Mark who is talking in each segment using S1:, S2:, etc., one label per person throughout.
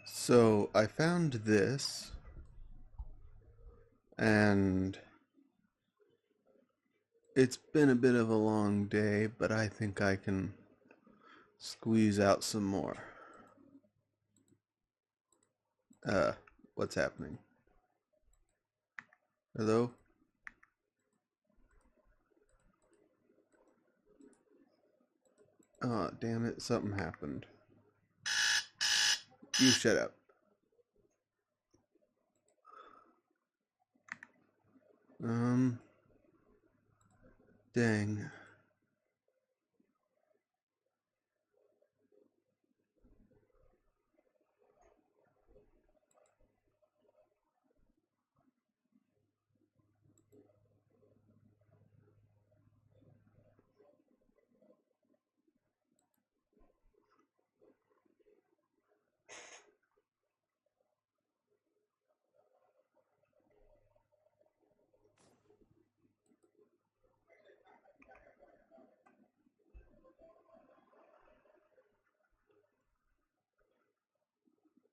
S1: So I found this, and it's been a bit of a long day, but I think I can squeeze out some more. Uh, what's happening? Hello? Oh, damn it, something happened. You shut up. Dang.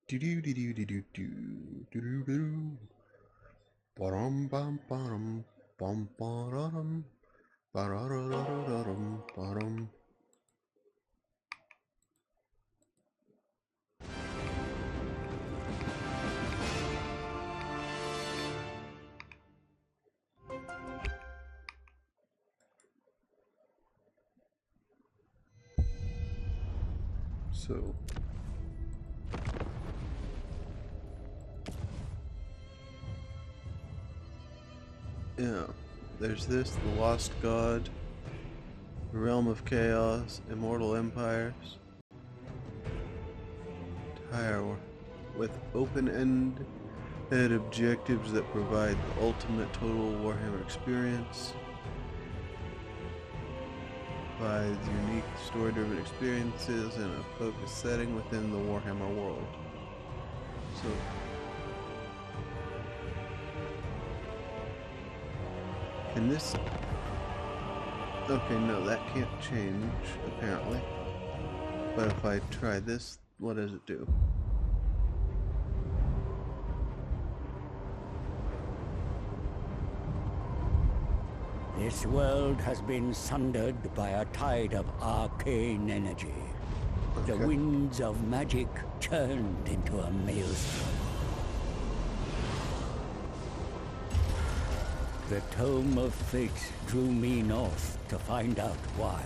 S1: Do do do do do do do do do. Bum bum bum bum bum bum bum. So yeah, there's this, the Lost God, the Realm of Chaos, Immortal Empires, tire with open-ended objectives that provide the ultimate total Warhammer experience, provides unique story-driven experiences in a focused setting within the Warhammer world. So can this... Okay, no, that can't change, apparently. But if I try this, what does it do?
S2: This world has been sundered by a tide of arcane energy. The winds of magic churned into a maelstrom. The Tome of Fate drew me north to find out why.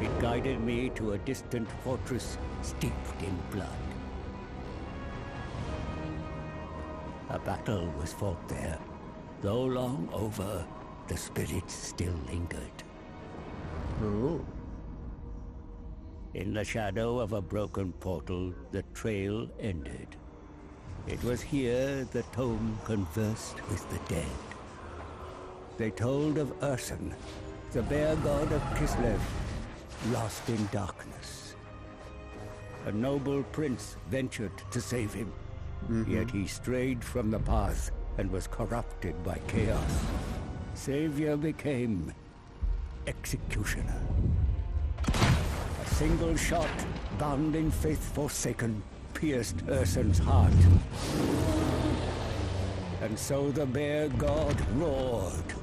S2: It guided me to a distant fortress steeped in blood. A battle was fought there. Though long over, the spirits still lingered.
S1: Oh.
S2: In the shadow of a broken portal, the trail ended. It was here the tome conversed with the dead. They told of Urson, the bear god of Kislev, lost in darkness. A noble prince ventured to save him, yet he strayed from the path and was corrupted by chaos. Savior became executioner. A single shot, bound in faith forsaken, pierced Urson's heart. And so the bear god roared.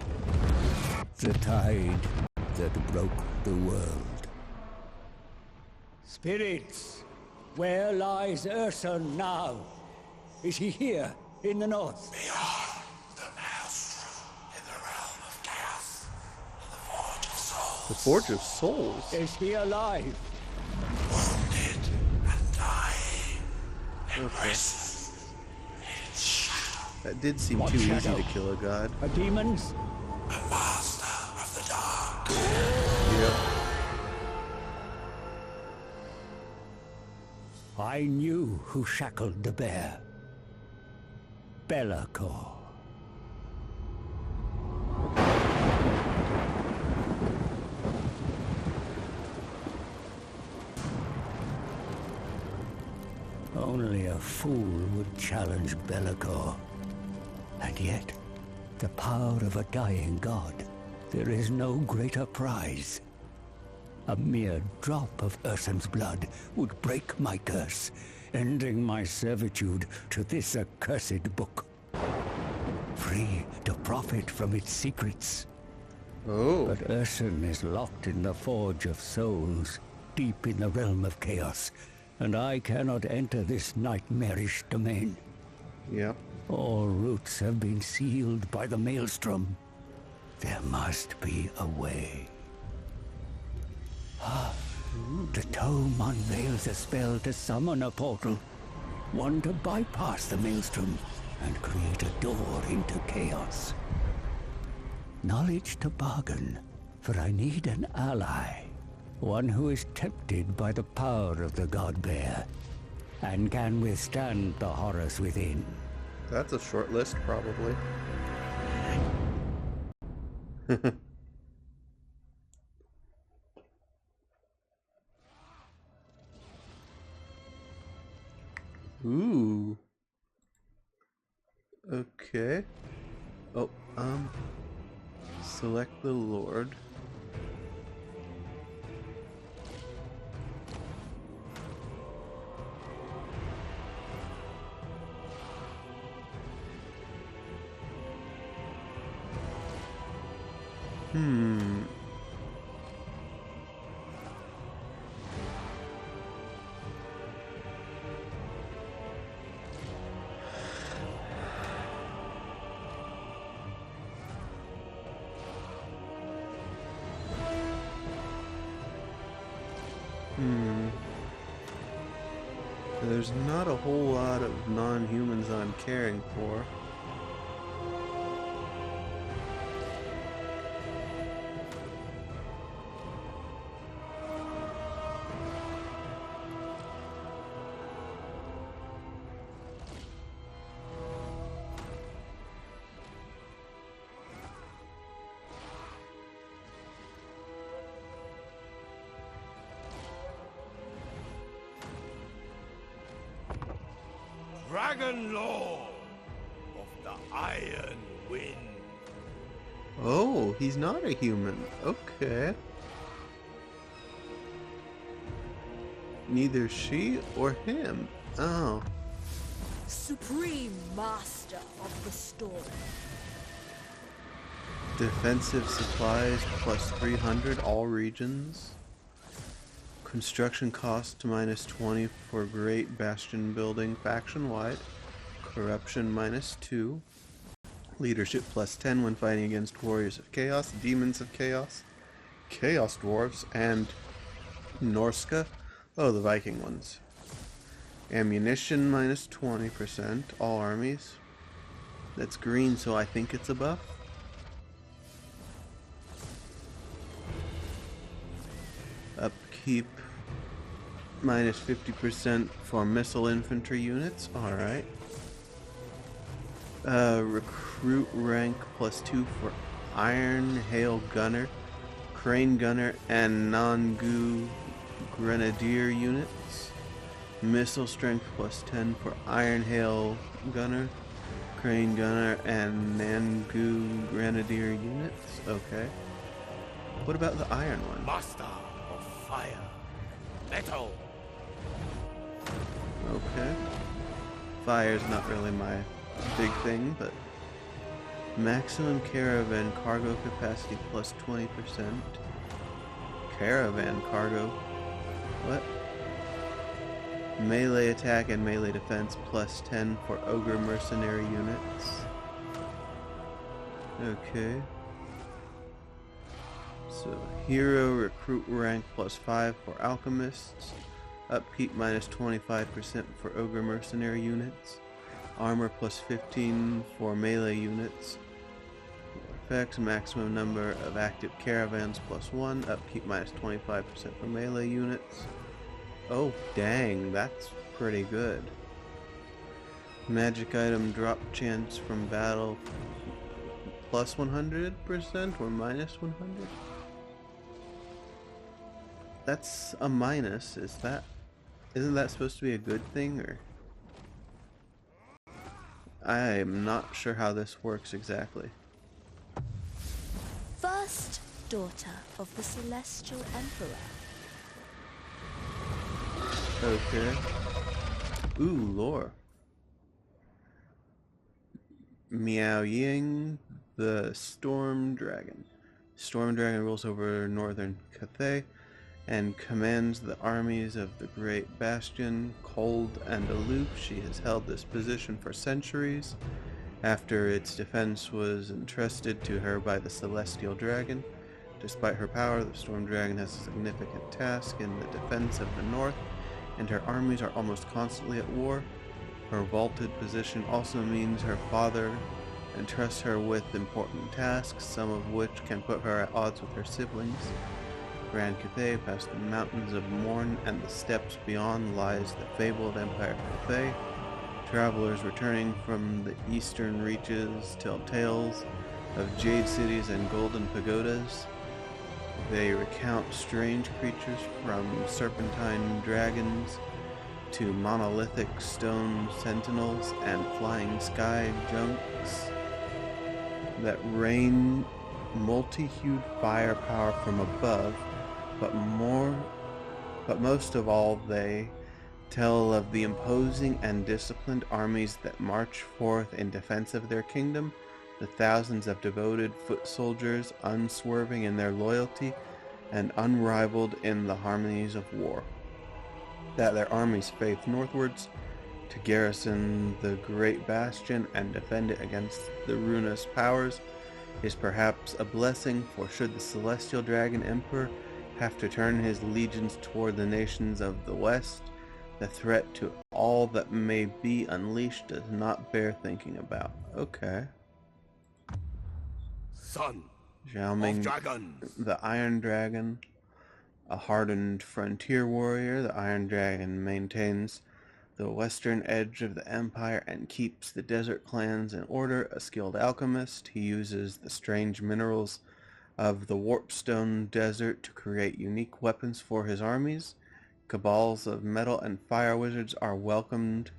S2: The tide that broke the world. Spirits, where lies Urson now? Is he here? In the north.
S3: Beyond the maelstrom, in the realm of chaos, the Forge of Souls.
S1: The Forge of Souls?
S2: Is he alive?
S3: Wounded and dying, embraces its shadow.
S1: That did seem
S2: What
S1: too easy
S2: shadow?
S1: to kill a god.
S2: A demon's?
S3: A master of the dark.
S1: Yep.
S2: I knew who shackled the bear. Be'lakor. Only a fool would challenge Be'lakor. And yet, the power of a dying god, there is no greater prize. A mere drop of Ursun's blood would break my curse, ending my servitude to this accursed book. Free to profit from its secrets.
S1: Oh.
S2: But Ursun is locked in the Forge of Souls, deep in the realm of chaos, and I cannot enter this nightmarish domain.
S1: Yep.
S2: All routes have been sealed by the Maelstrom. There must be a way. The tome unveils a spell to summon a portal, one to bypass the Maelstrom and create a door into chaos. Knowledge to bargain, for I need an ally. One who is tempted by the power of the God Bear and can withstand the horrors within.
S1: That's a short list, probably. Ooh. Okay. Oh, select the Lord. There's not a whole lot of non-humans I'm caring for.
S3: Dragon Lord of the Iron Wind.
S1: Oh, he's not a human. Okay. Neither she or him. Oh.
S4: Supreme Master of the Storm.
S1: Defensive supplies plus 300 all regions. Construction cost minus 20 for Great Bastion building faction wide. Corruption minus 2. Leadership plus 10 when fighting against Warriors of Chaos, Demons of Chaos, Chaos Dwarves, and Norska. Oh, the Viking ones. Ammunition minus 20%, all armies. That's green, so I think it's a buff. Upkeep minus 50% for missile infantry units. Alright. Recruit rank plus 2 for Iron Hail Gunner, Crane Gunner, and Non-Goo Grenadier units. Missile strength plus 10 for Iron Hail Gunner, Crane Gunner, and Nangu Grenadier units. Okay. What about the iron one?
S3: Master of Fire. Metal.
S1: Okay. Fire's not really my big thing, but maximum caravan cargo capacity plus 20%. Caravan cargo? What? Melee attack and melee defense plus 10 for ogre mercenary units. Okay. So, hero recruit rank plus 5 for alchemists. Upkeep minus 25% for ogre mercenary units. Armor plus 15 for melee units. Effects maximum number of active caravans plus 1. Upkeep minus 25% for melee units. Oh, dang, that's pretty good. Magic item drop chance from battle plus 100% or minus 100? That's a minus. Isn't that supposed to be a good thing, or? I'm not sure how this works exactly.
S4: First daughter of the Celestial Emperor.
S1: Okay. Ooh, lore. Miao Ying, the Storm Dragon. Storm Dragon rules over northern Cathay and commands the armies of the Great Bastion. Cold and aloof, she has held this position for centuries. After its defense was entrusted to her by the Celestial Dragon. Despite her power, the Storm Dragon has a significant task in the defense of the North, and her armies are almost constantly at war. Her vaulted position also means her father entrusts her with important tasks, some of which can put her at odds with her siblings. Grand Cathay, past the mountains of Morn and the steppes beyond, lies the fabled Empire Cathay. Travelers returning from the eastern reaches tell tales of jade cities and golden pagodas. They recount strange creatures from serpentine dragons to monolithic stone sentinels and flying sky junks that rain multi-hued firepower from above, but most of all they tell of the imposing and disciplined armies that march forth in defense of their kingdom, the thousands of devoted foot soldiers, unswerving in their loyalty and unrivaled in the harmonies of war, that their armies face northwards to garrison the Great Bastion and defend it against the ruinous powers is perhaps a blessing, for should the Celestial Dragon Emperor have to turn his legions toward the nations of the West, the threat to all that may be unleashed does not bear thinking about. Okay.
S3: Son
S1: Zhao Ming,
S3: of dragons.
S1: the Iron Dragon, a hardened frontier warrior. The Iron Dragon maintains the western edge of the Empire and keeps the desert clans in order. A skilled alchemist, he uses the strange minerals of the Warpstone Desert to create unique weapons for his armies. Cabals of metal and fire wizards are welcomed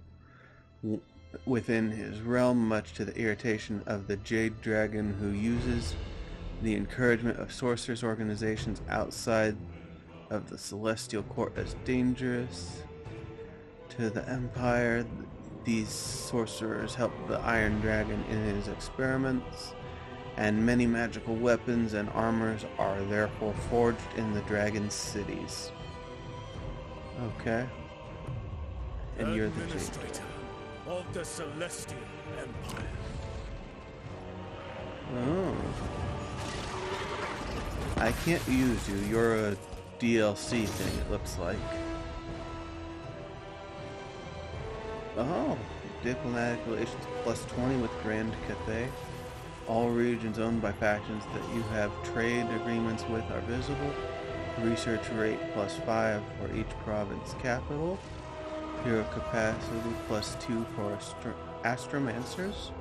S1: within his realm, much to the irritation of the Jade Dragon, who uses the encouragement of sorcerers organizations outside of the Celestial Court as dangerous to the Empire. These sorcerers help the Iron Dragon in his experiments, and many magical weapons and armors are therefore forged in the dragon's cities. Okay. And you're the
S3: Administrator of the Celestial Empire.
S1: Oh. I can't use you. You're a DLC thing, it looks like. Oh. Diplomatic relations plus 20 with Grand Cathay. All regions owned by factions that you have trade agreements with are visible. Research rate plus 5 for each province capital. Hero capacity plus 2 for astromancers.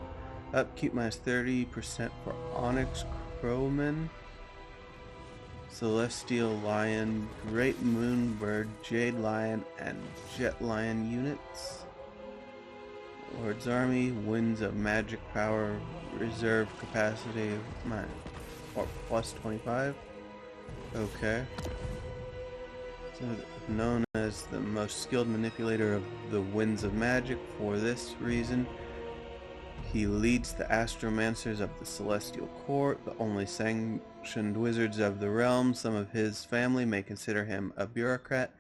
S1: Upkeep minus 30% for Onyx Crowman, Celestial Lion, Great Moonbird, Jade Lion, and Jet Lion units. Lord's Army, Winds of Magic Power, Reserve capacity or plus 25. Okay. So known as the most skilled manipulator of the winds of magic. For this reason, he leads the astromancers of the Celestial Court, the only sanctioned wizards of the realm. Some of his family may consider him a bureaucrat,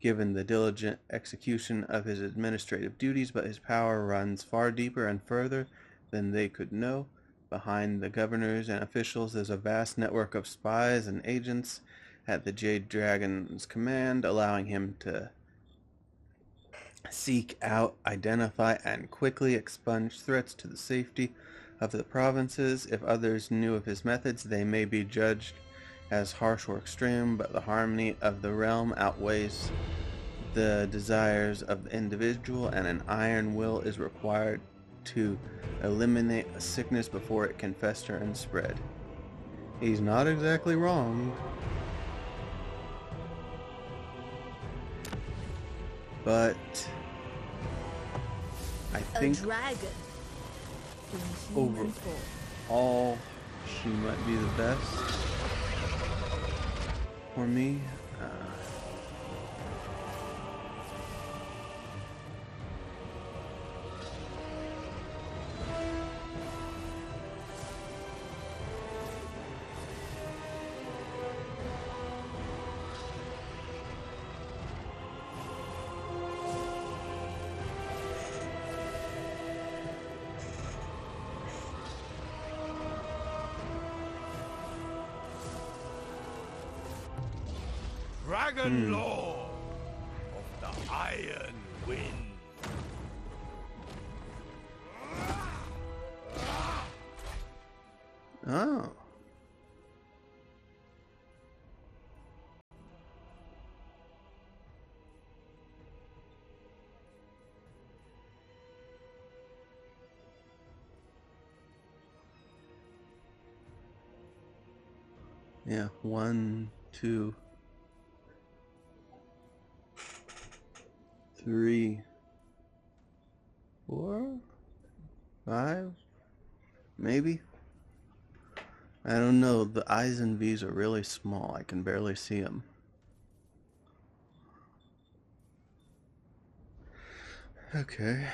S1: given the diligent execution of his administrative duties, but his power runs far deeper and further than they could know. Behind the governors and officials is a vast network of spies and agents at the Jade Dragon's command, allowing him to seek out, identify, and quickly expunge threats to the safety of the provinces. If others knew of his methods, they may be judged as harsh or extreme, but the harmony of the realm outweighs the desires of the individual, and an iron will is required to eliminate a sickness before it can fester and spread. He's not exactly wrong. But I think
S4: A dragon in human form.
S1: overall she might be the best. for me.
S3: Dragon Lord of the Iron Wind.
S1: Oh. Yeah, 1, 2, 3, 4, 5, maybe? I don't know. The I's and V's are really small. I can barely see them. Okay.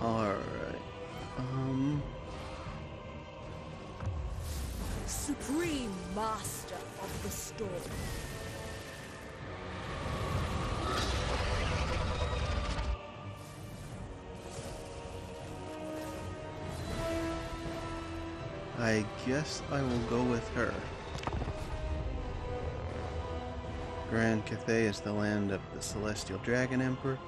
S1: Alright.
S4: Supreme Master of the Storm.
S1: I guess I will go with her. Grand Cathay is the land of the Celestial Dragon Emperor.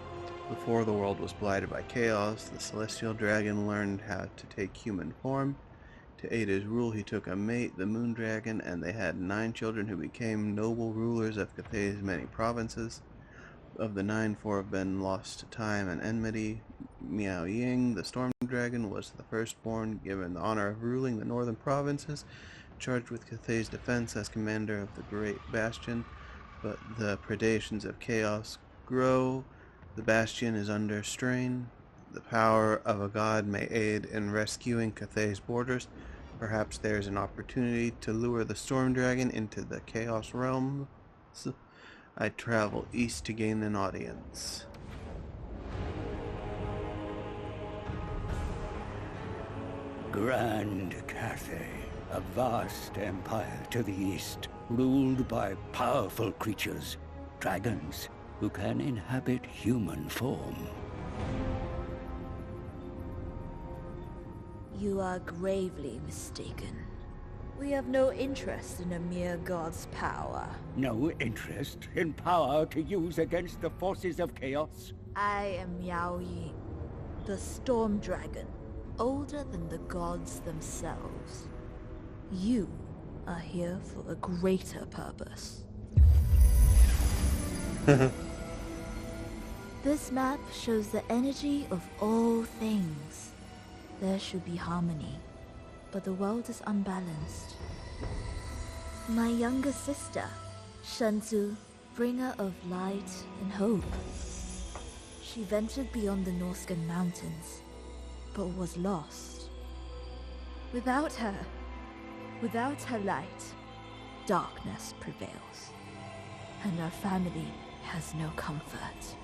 S1: Before the world was blighted by chaos, the Celestial Dragon learned how to take human form. To aid his rule, he took a mate, the Moon Dragon, and they had 9 children who became noble rulers of Cathay's many provinces. Of the 9, 4 have been lost to time and enmity. Miao Ying, the Storm Dragon, was the firstborn, given the honor of ruling the northern provinces, charged with Cathay's defense as commander of the Great Bastion. But the predations of chaos grow. The bastion is under strain. The power of a god may aid in rescuing Cathay's borders. Perhaps there's an opportunity to lure the Storm Dragon into the Chaos Realm. I travel east to gain an audience.
S2: Grand Cathay, a vast empire to the east, ruled by powerful creatures, dragons, who can inhabit human form.
S4: You are gravely mistaken. We have no interest in a mere god's power.
S2: No interest in power to use against the forces of chaos?
S4: I am Miao Ying, the Storm Dragon, older than the gods themselves. You are here for a greater purpose. This map shows the energy of all things. There should be harmony, but the world is unbalanced. My younger sister, Shenzhou, bringer of light and hope. She ventured beyond the Norscan mountains, but was lost. Without her light, darkness prevails, and our family has no comfort.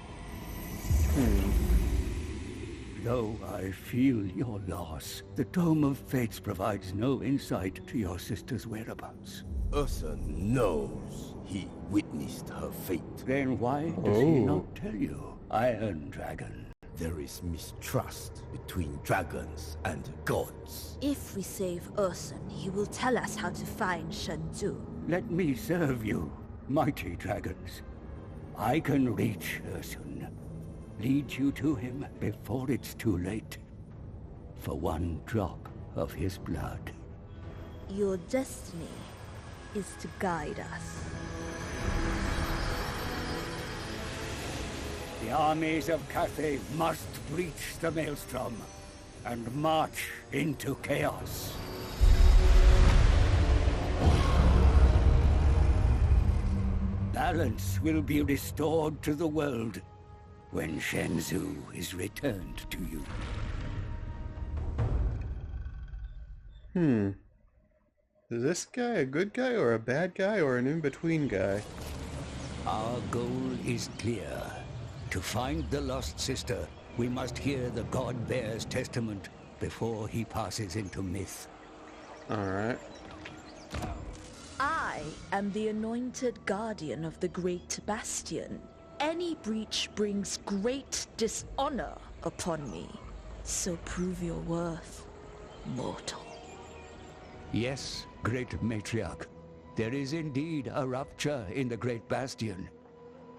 S2: Though I feel your loss, the Dome of Fates provides no insight to your sister's whereabouts.
S5: Ursa knows he witnessed her fate.
S2: Then why does he not tell you, Iron Dragon?
S5: There is mistrust between dragons and gods.
S4: If we save Ursun, he will tell us how to find Shenzhou.
S2: Let me serve you, mighty dragons. I can reach Ursun. Lead you to him before it's too late. For one drop of his blood.
S4: Your destiny is to guide us.
S2: The armies of Cathay must breach the Maelstrom and march into chaos. Balance will be restored to the world when Shenzhou is returned to you.
S1: Is this guy a good guy or a bad guy or an in-between guy?
S2: Our goal is clear. To find the lost sister, we must hear the God Bear's testament before he passes into myth.
S1: Alright.
S6: I am the anointed guardian of the Great Bastion. Any breach brings great dishonor upon me. So prove your worth, mortal.
S2: Yes, great matriarch. There is indeed a rupture in the Great Bastion.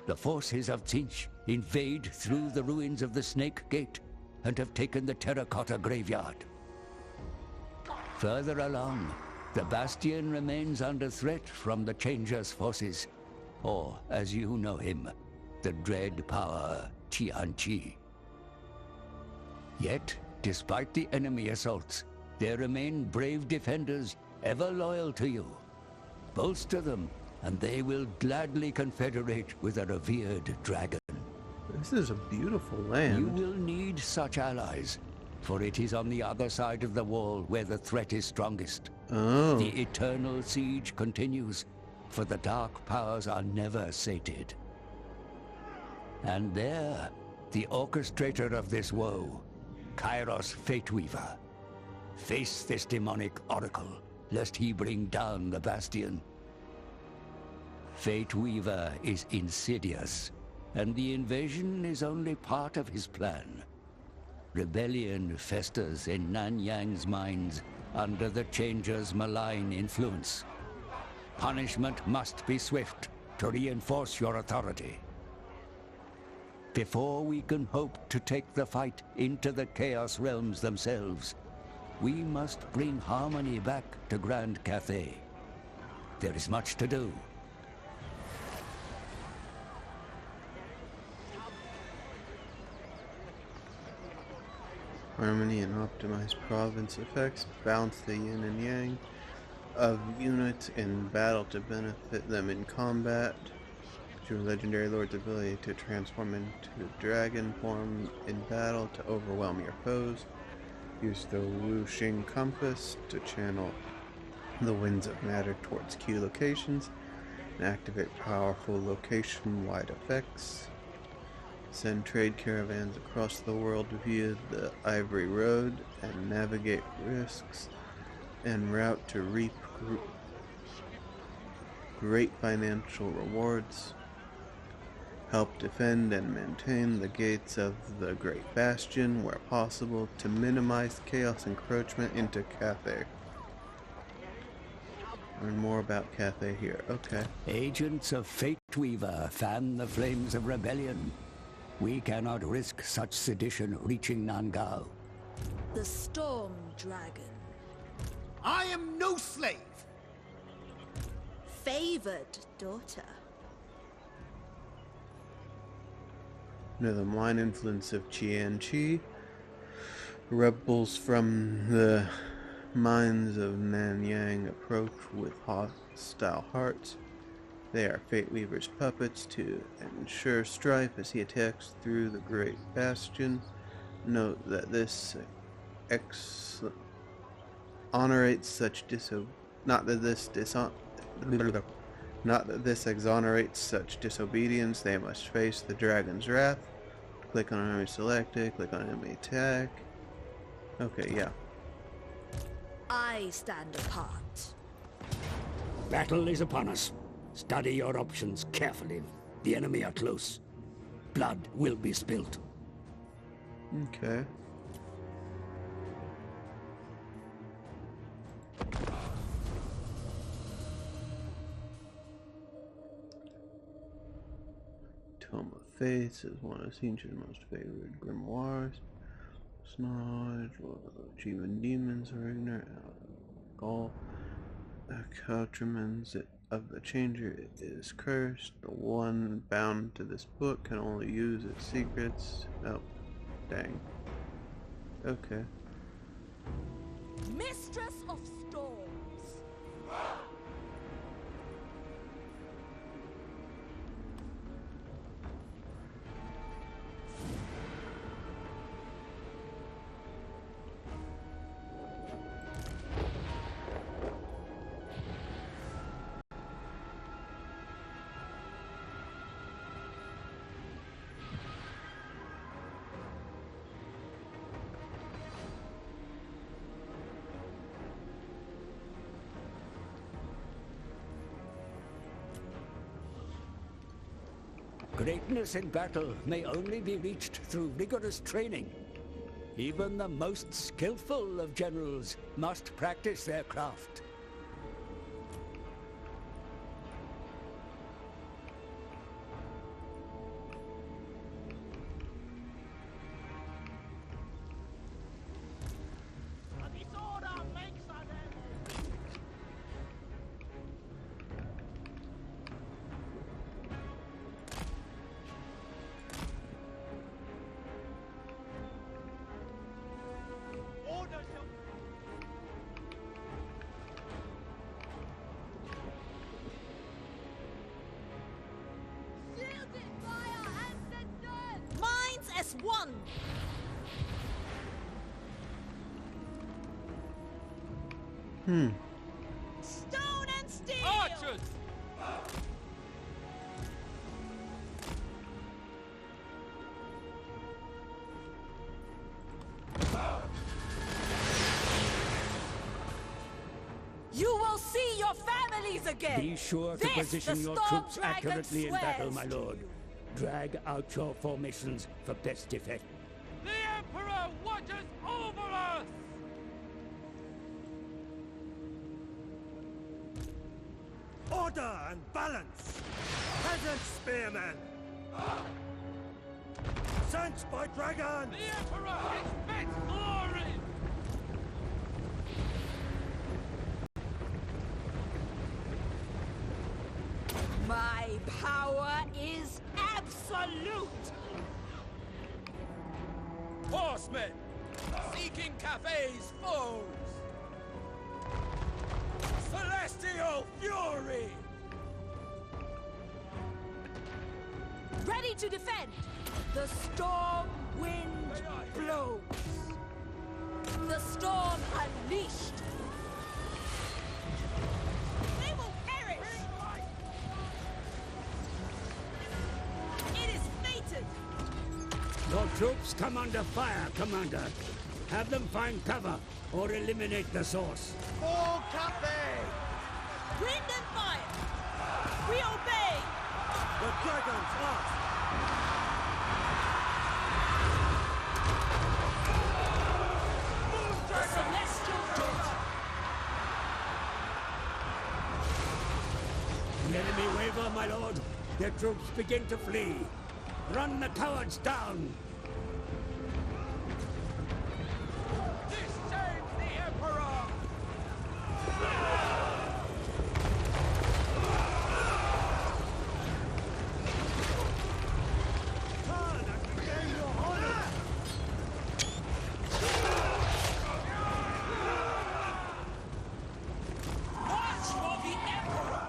S2: The forces of Tzinch invade through the ruins of the Snake Gate and have taken the terracotta graveyard. Further along, the Bastion remains under threat from the Changer's forces, or, as you know him, the dread power Tianqi. Yet, despite the enemy assaults, there remain brave defenders ever loyal to you. Bolster them, and they will gladly confederate with a revered dragon.
S1: This is a beautiful
S2: You
S1: land.
S2: will need such allies, for it is on the other side of the wall where the threat is strongest.
S1: Oh.
S2: The eternal siege continues, for the dark powers are never sated. And there, the orchestrator of this woe, Kairos Fateweaver. Face this demonic oracle, lest he bring down the Bastion. Fateweaver is insidious, and the invasion is only part of his plan. Rebellion festers in Nanyang's minds under the Changer's malign influence. Punishment must be swift to reinforce your authority. Before we can hope to take the fight into the Chaos Realms themselves, we must bring harmony back to Grand Cathay. There is much to do.
S1: Harmony and optimize province effects. Balance the yin and yang of units in battle to benefit them in combat. Your legendary lord's ability to transform into dragon form in battle to overwhelm your foes. Use the Wu Xing compass to channel the winds of matter towards key locations and activate powerful location-wide effects. Send trade caravans across the world via the Ivory Road and navigate risks en route to reap great financial rewards. Help defend and maintain the gates of the Great Bastion where possible to minimize chaos encroachment into Cathay. Learn more about Cathay here. Okay.
S2: Agents of Fateweaver fan the flames of rebellion. We cannot risk such sedition reaching Nangao.
S6: The Storm Dragon.
S5: I am no slave!
S6: Favored daughter.
S1: Under the malign influence of Qianqi, rebels from the mines of Nanyang approach with hostile hearts. They are Fateweaver's puppets to ensure strife as he attacks through the Great Bastion. Note that this exonerates such not that this exonerates such disobedience. They must face the dragon's wrath. Click on enemy selected, click on enemy attack. Okay, yeah.
S6: I stand apart.
S2: Battle is upon us. Study your options carefully. The enemy are close. Blood will be spilt.
S1: Okay. Tome of Fates is one of Tzinch's most favored grimoires. Snodge, achieving demons, Ragnar, all accoutrements of the changer is cursed. The one bound to this book can only use its secrets. Oh, dang. Okay.
S6: Mistress of Storms.
S2: Greatness in battle may only be reached through rigorous training. Even the most skillful of generals must practice their craft.
S6: Minds as one. Stone and steel.
S3: Archers!
S6: You will see your families again.
S2: Be sure to
S6: This
S2: position
S6: the
S2: your
S6: Storm
S2: troops
S6: Dragon
S2: accurately in battle,
S6: swears
S2: my
S6: to
S2: lord.
S6: you.
S2: Drag out your formations for best effect.
S3: The Emperor watches over us!
S5: Order and balance! Peasant spearmen! Sent by dragon!
S3: The Emperor expects glory!
S6: My power is absolute.
S3: Horsemen! Seeking cafes foes! Celestial fury!
S6: Ready to defend. The storm wind blows. The storm unleashed. They will perish. It is fated.
S2: Your troops come under fire, Commander. Have them find cover or eliminate the source.
S5: For cafe!
S6: Wind and fire. We obey.
S5: The dragons ask!
S6: The celestial daughter.
S2: The enemy waver, my lord. Their troops begin to flee. Run the cowards down.
S3: This saves the Emperor!
S5: Turn and regain your honor!
S3: Watch for the Emperor!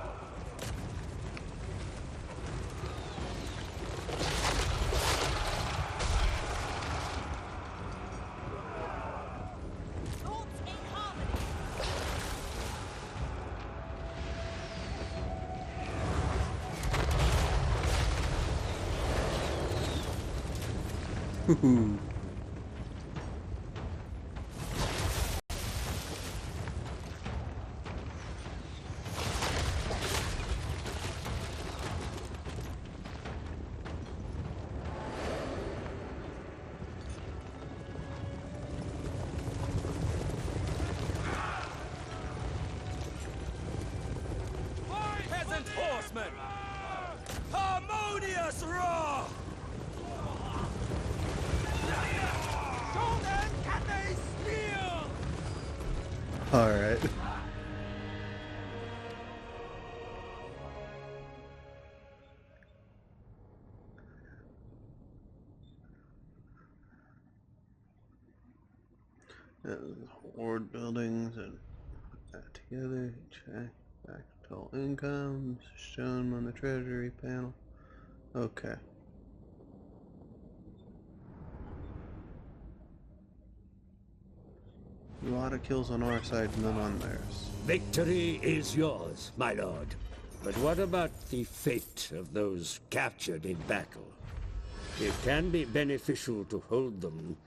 S6: Thoughts in harmony.
S1: Woohoo.
S3: Peasant horsemen! Harmonious roar! Stone and
S1: Alright. Horde buildings and put that together. Check back total incomes shown on the treasury panel. Okay. A lot of kills on our side, none on theirs.
S2: Victory is yours, my lord. But what about the fate of those captured in battle? It can be beneficial to hold them,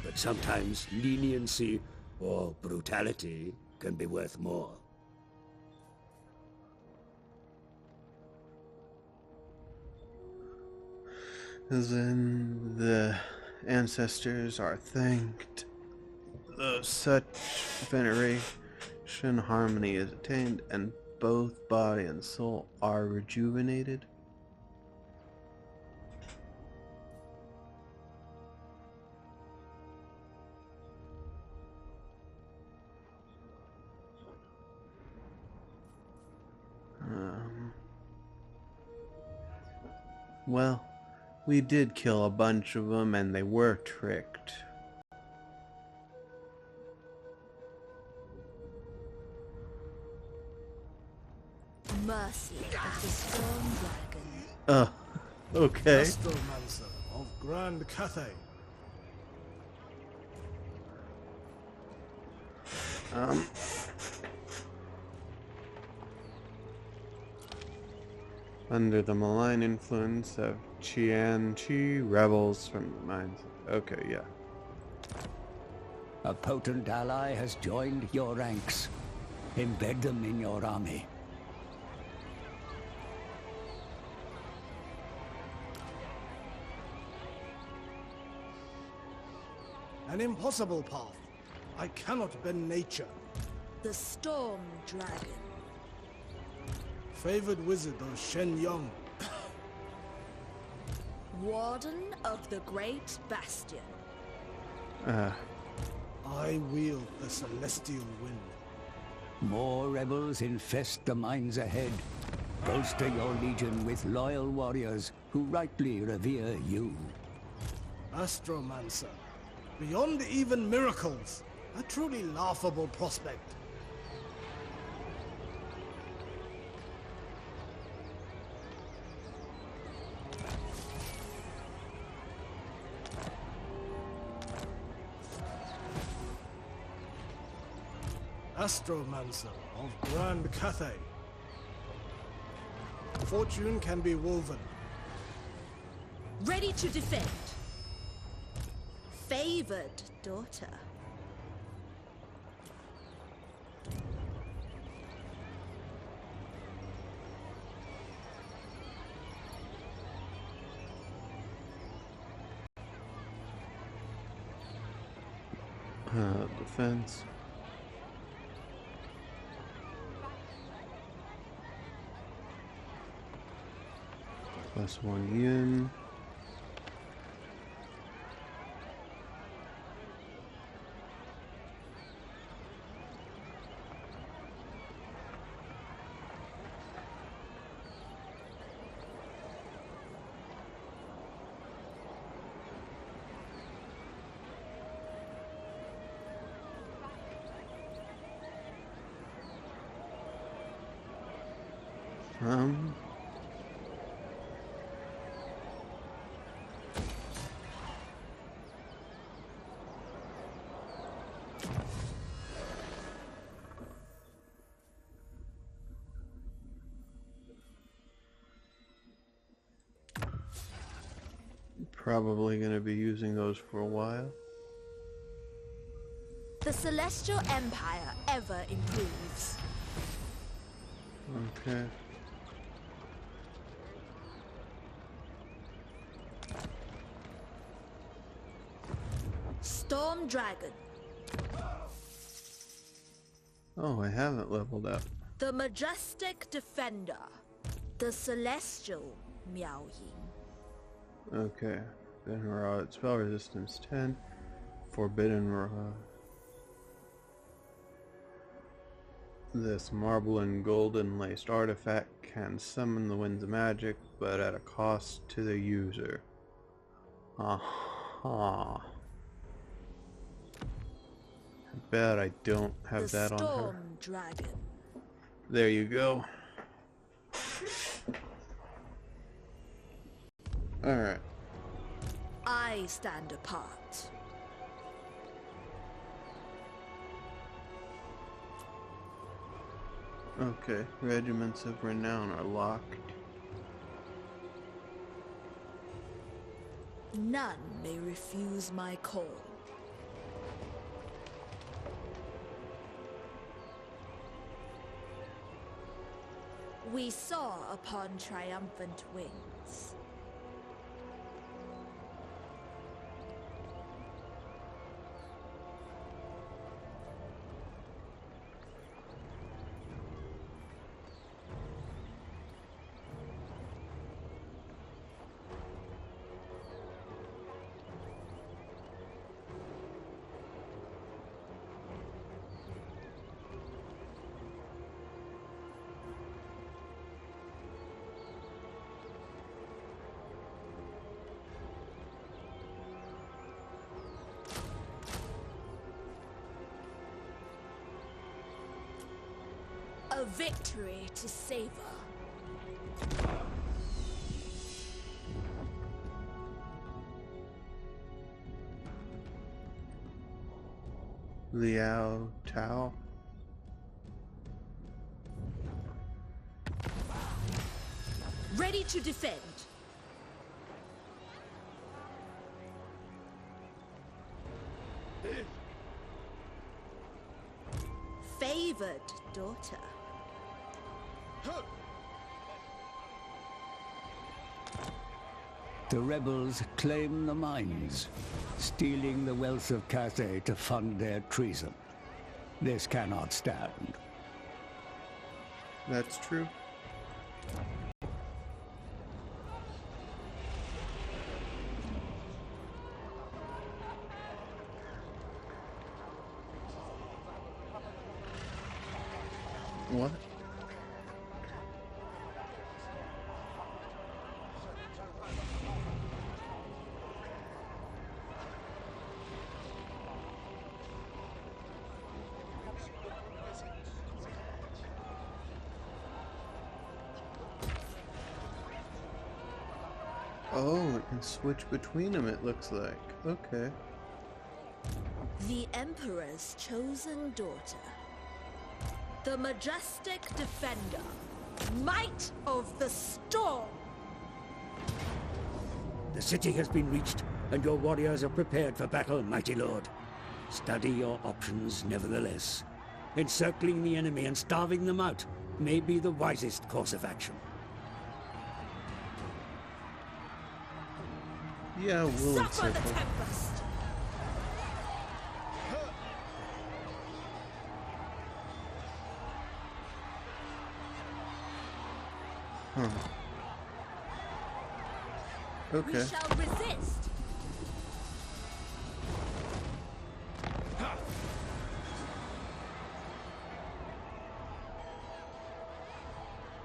S2: but sometimes leniency or brutality can be worth more.
S1: As in, the ancestors are thanked. Though such veneration, harmony is attained, and both body and soul are rejuvenated. Well, we did kill a bunch of them, and they were tricked.
S6: Mercy of the Storm Dragon.
S1: Okay.
S7: Astromancer of Grand Cathay.
S1: Under the malign influence of Qianqi rebels from the mines. Okay, yeah.
S2: A potent ally has joined your ranks. Embed them in your army.
S7: An impossible path. I cannot bend nature.
S6: The Storm Dragon.
S7: Favored wizard of Shen Yong.
S6: Warden of the Great Bastion.
S7: I wield the celestial wind.
S2: More rebels infest the mines ahead. Bolster your legion with loyal warriors who rightly revere you.
S7: Astromancer. Beyond even miracles. A truly laughable prospect. Astromancer of Grand Cathay. Fortune can be woven.
S6: Ready to defend. Favored daughter.
S1: Defense. +1 yen. Probably going to be using those for a while.
S6: The Celestial Empire ever improves.
S1: Okay.
S6: Storm Dragon.
S1: Oh, I haven't leveled up.
S6: The Majestic Defender. The Celestial Miao Ying.
S1: Okay. Forbidden Rod. Spell resistance 10. Forbidden Rod. This marble and golden laced artifact can summon the wind's magic, but at a cost to the user. Aha. I bet I don't have that on her.
S6: Storm Dragon.
S1: There you go. Alright.
S6: I stand apart.
S1: Okay, regiments of renown are locked.
S6: None may refuse my call. We soar upon triumphant wings. A victory to savor.
S1: Liao Tao.
S6: Ready to defend. Favored daughter.
S2: The rebels claim the mines, stealing the wealth of Cathay to fund their treason. This cannot stand.
S1: That's true. What? Oh, it can switch between them, it looks like. Okay.
S6: The Emperor's chosen daughter. The majestic defender. Might of the storm.
S2: The city has been reached, and your warriors are prepared for battle, mighty lord. Study your options, nevertheless. Encircling the enemy and starving them out may be the wisest course of action.
S1: Yeah, we'll
S6: Suffer the
S1: encircle.
S6: tempest.
S1: Huh.
S6: We
S1: Okay.
S6: shall resist.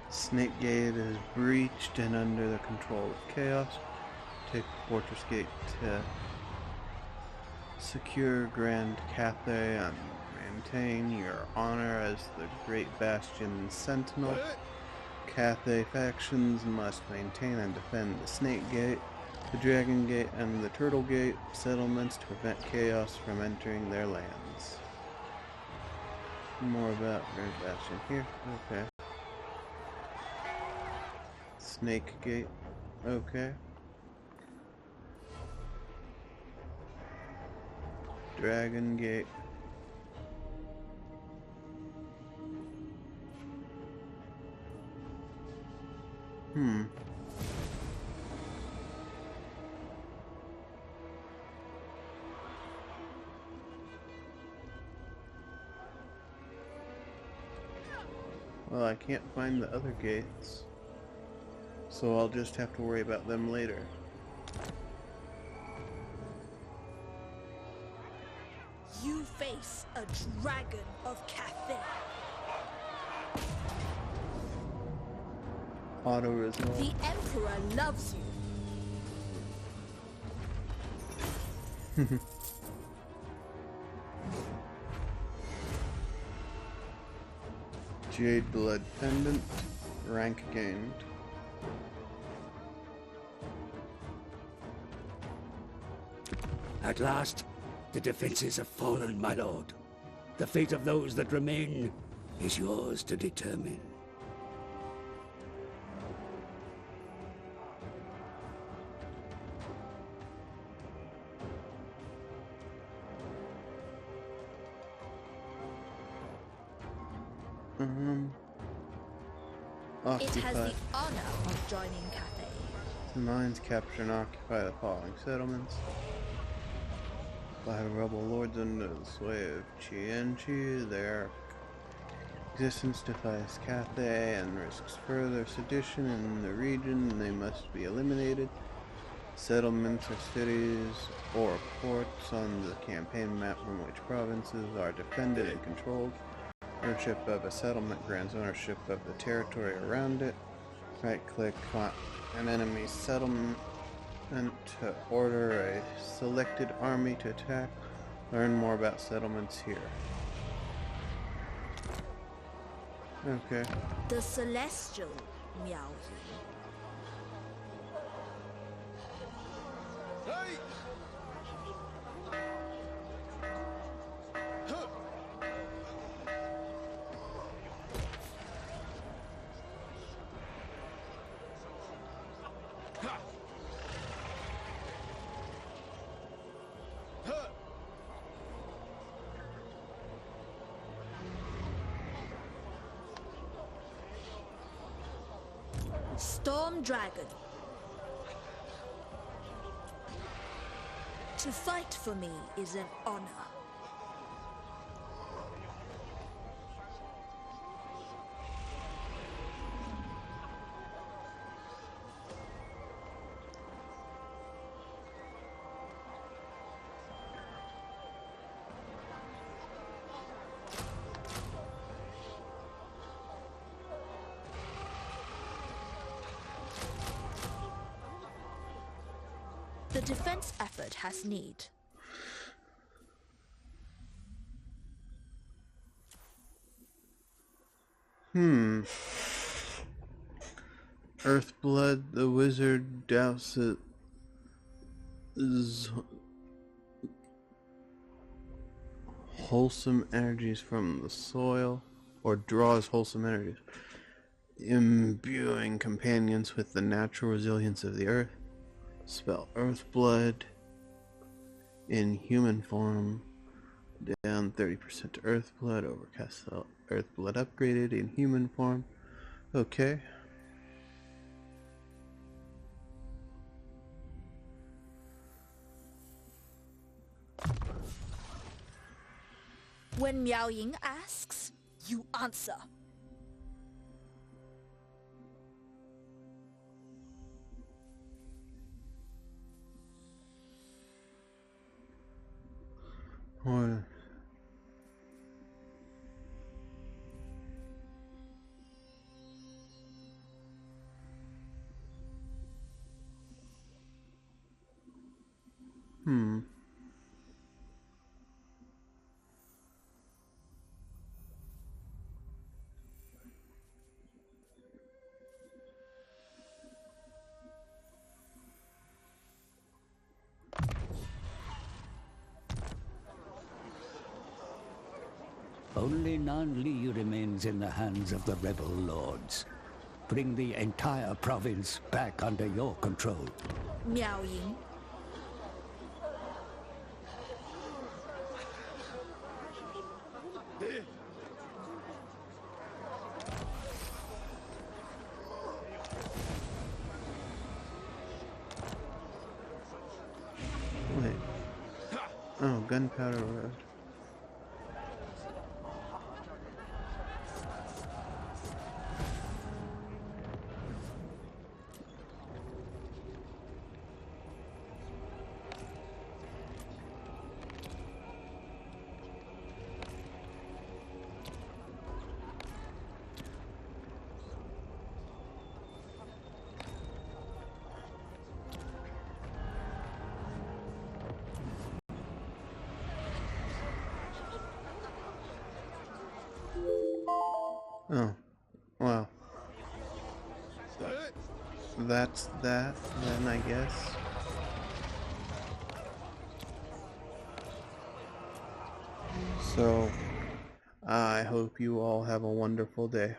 S1: Snake Gate is breached and under the control of Chaos. Take Fortress Gate to secure Grand Cathay and maintain your honor as the Great Bastion Sentinel. Cathay factions must maintain and defend the Snake Gate, the Dragon Gate, and the Turtle Gate settlements to prevent chaos from entering their lands. More about Grand Bastion here. Okay. Snake Gate. Okay. Dragon Gate. Well, I can't find the other gates, so I'll just have to worry about them later.
S6: You face a dragon of Cathay.
S1: Auto resolve.
S6: The Emperor loves you.
S1: Jade Blood Pendant. Rank gained.
S2: At last, the defenses have fallen, my lord. The fate of those that remain is yours to determine.
S6: It has
S1: Occupy.
S6: the honor of joining Cathay.
S1: The mines capture and occupy the following settlements. By rebel lords under the sway of Chienchi, their existence defies Cathay and risks further sedition in the region. They must be eliminated. Settlements or cities or ports on the campaign map from which provinces are defended and controlled. Ownership of a settlement grants ownership of the territory around it. Right-click on an enemy settlement to order a selected army to attack. Learn more about settlements here. Okay.
S6: The Celestial Miao Yi.
S3: Hey! Huh. Ha. Huh.
S6: Storm Dragon. To fight for me is an honor. The defense effort has need.
S1: Earthblood, the wizard douses wholesome energies from the soil, or draws wholesome energies, imbuing companions with the natural resilience of the earth. Spell Earthblood in human form, down 30% to Earthblood, overcast Earthblood upgraded in human form. Okay.
S6: When Miao Ying asks, you answer.
S1: Or
S2: Only Nan Li remains in the hands of the rebel lords. Bring the entire province back under your control.
S6: Miao Ying.
S1: wait. Oh, Gunpowder Road. Oh, well. That's that, then, I guess. So, I hope you all have a wonderful day.